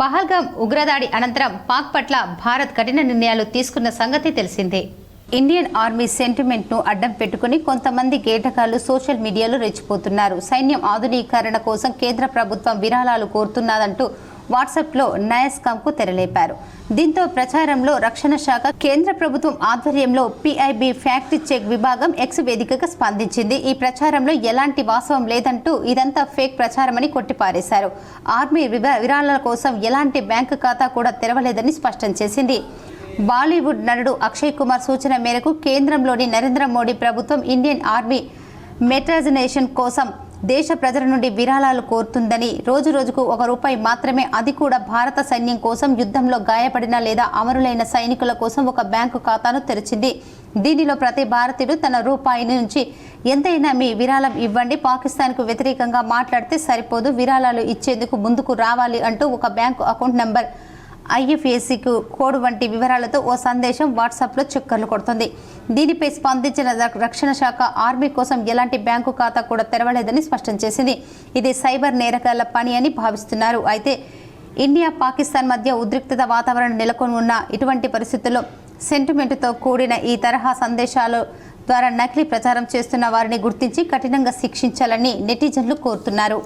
పహల్గాం ఉగ్రదాడి అనంతరం పాక్ పట్ల భారత్ కఠిన నిర్ణయాలు తీసుకున్న సంగతి తెలిసిందే. ఇండియన్ ఆర్మీ సెంటిమెంట్ ను అడ్డం పెట్టుకుని కొంతమంది గేటకాలు సోషల్ మీడియాలో రెచ్చిపోతున్నారు. సైన్యం ఆధునీకరణ కోసం కేంద్ర ప్రభుత్వం విరాళాలు కోరుతున్నదంటూ వాట్సాప్లో నయాస్కామ్ కు తెరలేపారు. దీంతో ప్రచారంలో రక్షణ శాఖ కేంద్ర ప్రభుత్వం ఆధ్వర్యంలో పిఐబి ఫ్యాక్ట్ చెక్ విభాగం ఎక్స్ వేదికగా స్పందించింది. ఈ ప్రచారంలో ఎలాంటి వాస్తవం లేదంటూ ఇదంతా ఫేక్ ప్రచారమని కొట్టిపారేశారు. ఆర్మీ విరాళాల కోసం ఎలాంటి బ్యాంకు ఖాతా కూడా తెరవలేదని స్పష్టం చేసింది. బాలీవుడ్ నటుడు అక్షయ్ కుమార్ సూచన మేరకు కేంద్రంలోని నరేంద్ర మోడీ ప్రభుత్వం ఇండియన్ ఆర్మీ మెటర్నైజేషన్ కోసం దేశ ప్రజల నుండి విరాళాలు కోరుతుందని, రోజు రోజుకు ₹1 మాత్రమే, అది కూడా భారత సైన్యం కోసం, యుద్ధంలో గాయపడిన లేదా అమరులైన సైనికుల కోసం ఒక బ్యాంకు ఖాతాను తెరిచింది. దీనిలో ప్రతి భారతీయుడు తన రూపాయి నుంచి ఎంతైనా మీ విరాళం ఇవ్వండి, పాకిస్తాన్కు వ్యతిరేకంగా మాట్లాడితే సరిపోదు, విరాళాలు ఇచ్చేందుకు ముందుకు రావాలి అంటూ ఒక bank account number, IFSC code వంటి వివరాలతో ఓ సందేశం వాట్సాప్లో చక్కర్లు కొడుతుంది. దీనిపై స్పందించిన రక్షణ శాఖ ఆర్మీ కోసం ఎలాంటి బ్యాంకు ఖాతా కూడా తెరవలేదని స్పష్టం చేసింది. ఇది సైబర్ నేరగాళ్ల పని అని భావిస్తున్నారు. అయితే ఇండియా పాకిస్తాన్ మధ్య ఉద్రిక్తత వాతావరణం నెలకొని ఉన్న ఇటువంటి పరిస్థితుల్లో సెంటిమెంటుతో కూడిన ఈ తరహా సందేశాల ద్వారా నకిలీ ప్రచారం చేస్తున్న వారిని గుర్తించి కఠినంగా శిక్షించాలని నెటిజన్లు కోరుతున్నారు.